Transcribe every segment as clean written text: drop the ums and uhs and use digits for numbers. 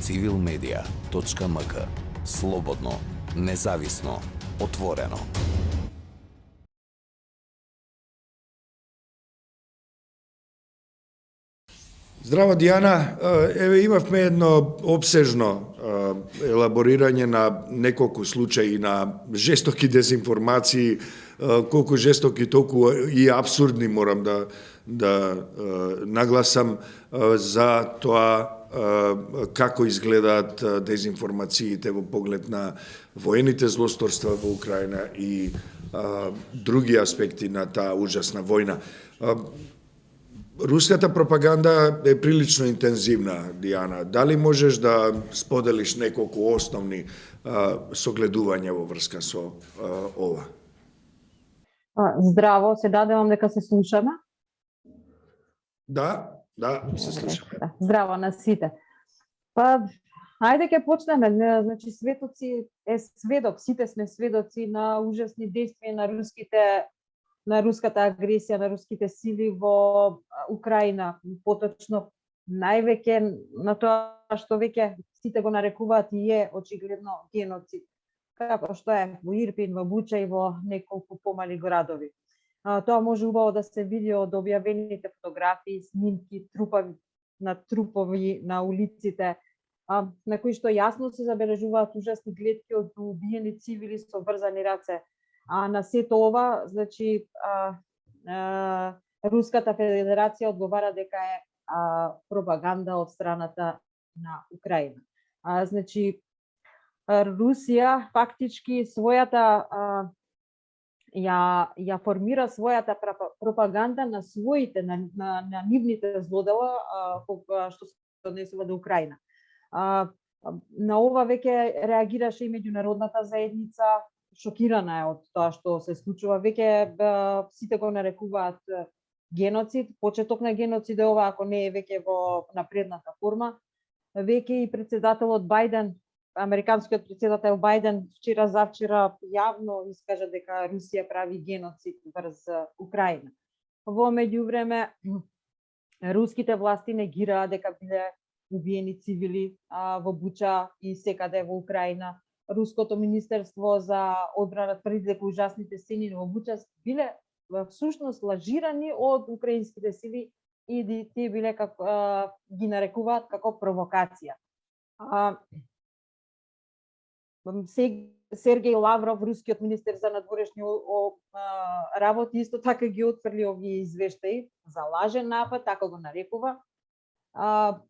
civilmedia.mk. Слободно, независно, отворено. Здраво, Дијана. Еве, имавме едно обсежно елаборирање на неколку случаи на жестоки дезинформации, колку жестоки, толку и абсурдни, морам да нагласам, за тоа како изгледаат дезинформациите во поглед на воените злосторства во Украина и други аспекти на таа ужасна војна. Руската пропаганда е прилично интензивна, Дијана. Дали можеш да споделиш неколку основни согледувања во врска со ова? Здраво, се надевам дека се слушаме. Да, се слушаме. Здраво на сите. Па, ајде ќе почнеме. Значи, светоци е сведок, сите сме сведоци на ужасни действија на руската агресија, на руските сили во Украина, поточно највеќе на тоа што веќе сите го нарекуваат и е очигледно геноцид, како што е во Ирпин, во Буча и во неколку помали градови. Тоа може убаво да се види од објавените фотографии, снимки, трупови на улиците, на кои што јасно се забележуваат ужасни гледки од убиени цивили со врзани раце. А на сето ова, значи, Руската Федерација одговара дека е пропаганда од страната на Украина. Значи, Русија фактички ја формира својата пропаганда на своите, на нивните злодела што се однесува до Украина. На ова веќе реагираше и меѓународната заедница, шокирана е од тоа што се случува. Веќе сите го нарекуваат геноцид, почеток на геноцид е ова, ако не е веќе во напредната форма. Веќе и председателот Бајден, американскиот председател Бајден, завчера јавно искажа дека Русија прави геноцид врз Украина. Во меѓувреме, руските власти негираат дека биле убиени цивили во Буча и секаде во Украина. Руското министерство за одбрана тврди дека ужасните сцени во Буча биле всушност лажирани од украинските сили и тие биле ги нарекуваат како провокација. Сергеј Лавров, рускиот министер за надворешни работи, исто така ги отфрли овие извештаи за лажен напад, така го нарекува.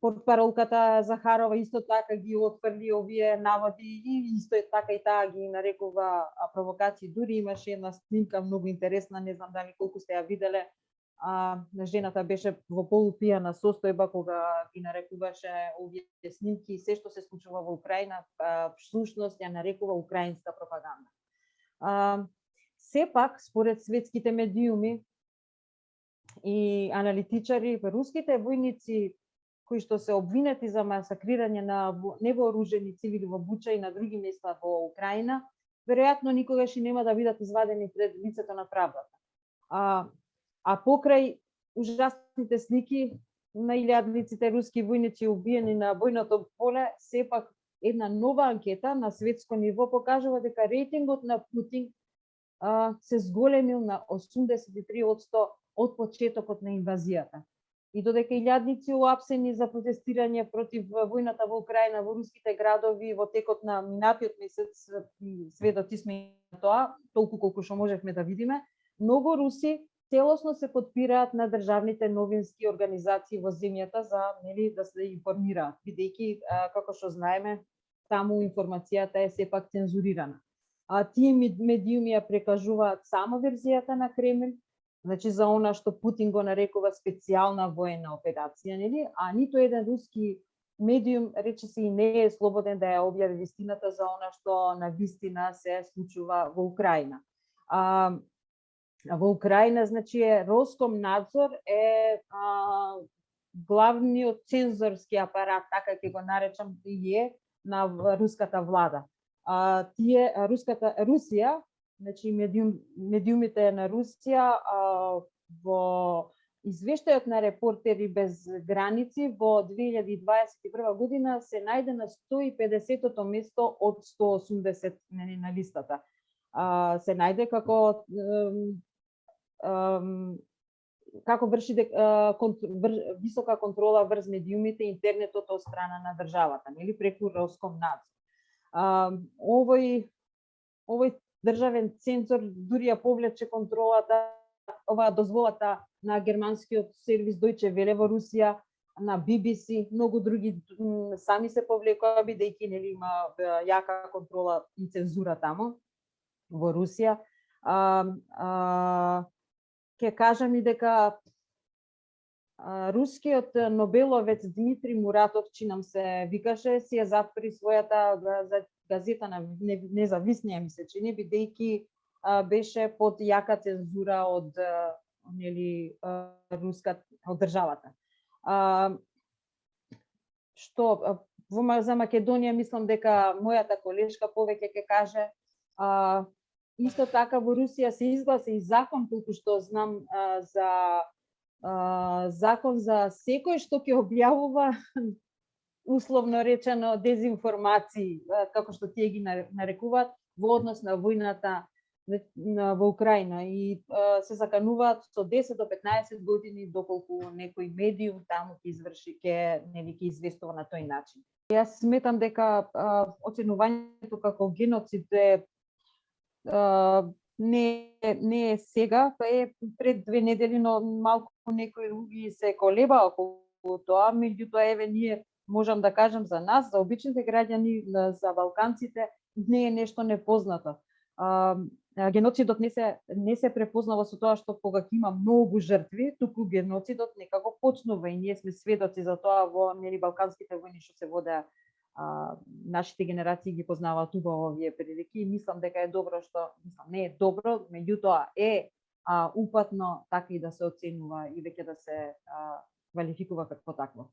Портпаролката Захарова исто така ги отфрли овие наводи и исто така и таа ги нарекува провокации. Дури имаше една снимка многу интересна, не знам дали колку сте ја виделе. Жената беше во полупијана состојба кога ги нарекуваше овие снимки и се што се случува во Украина, всушност ја нарекува украинска пропаганда. Сепак, според светските медиуми и аналитичари, руските војници кои што се обвинети за масакрирање на невооружени цивили во Буча и на други места во Украина, веројатно никогаш и нема да бидат извадени пред лицето на правдата. А покрај ужасните слики на илјадниците руски војници убиени на војното поле, сепак една нова анкета на светско ниво покажува дека рейтингот на Путин се зголемил на 83% од почетокот на инвазијата. И додека илјадници уапсени за протестирање против војната во Украина во руските градови во текот на минатиот месец, сведоци сме на тоа, толку колку што можевме да видиме, многу руси целосно се подпираат на државните новински организации во земјата за да се информираат, бидејќи, како што знаеме, таму информацијата е сепак цензурирана. Тие медиуми ја прекажуваат само верзијата на Кремљ, значи за она што Путин го нарекува специјална воена операција, а ниту еден руски медиум речиси и не е слободен да ја објави вистината за она што на вистина се случува во Украина. Во Украина, значи, Роскомнадзор е главниот цензорски апарат, така ќе го наречам, е на руската влада. Русија, значи медиумите на Русија во извештајот на Репортери без граници во 2021 година се најде на 150-то место од 180 на листата. Се најде како врши висока контрола врз медиумите и интернетот од страна на државата, нели, преку Роскомнадзор. Овој државен цензор дури ја повлече контролата, дозволата на германскиот сервис Deutsche Welle во Русија, на BBC, многу други сами се повлекоа, бидејќи нели има јака контрола и цензура таму во Русија. Ке кажам и дека рускиот нобеловец Дмитрий Муратов, чинам се викаше, си ја затвори својата газета на независна, ми се чини, бидејќи беше под јака цензура од нели руска од државата. Што за Македонија мислам дека мојата колешка повеќе ќе каже. Исто така во Русија се изгласи и закон, колку што знам, за закон за секој што ќе објавува условно речено дезинформации, како што тие ги нарекуваат, во однос на војната во Украина, и се закануваат со 10 до 15 години доколку некој медиум таму ќе изврши, ќе известува на тој начин. Јас сметам дека оценувањето како геноцид не е сега, е пред 2 недели, но малку некои други се колеба околу тоа, меѓутоа еве ние можам да кажам за нас, за обичните граѓани, за балканците, не е нешто непознато. Геноцидот не се препознава со тоа што кога има многу жртви, туку геноцидот некако почнува, и ние сме сведоци за тоа во балканските војни што се водеа. Нашите генерации ги познаваат убаво овие прилики, и мислам дека е добро не е добро, меѓутоа е упатно така и да се оценува и веќе да се квалификува како такво.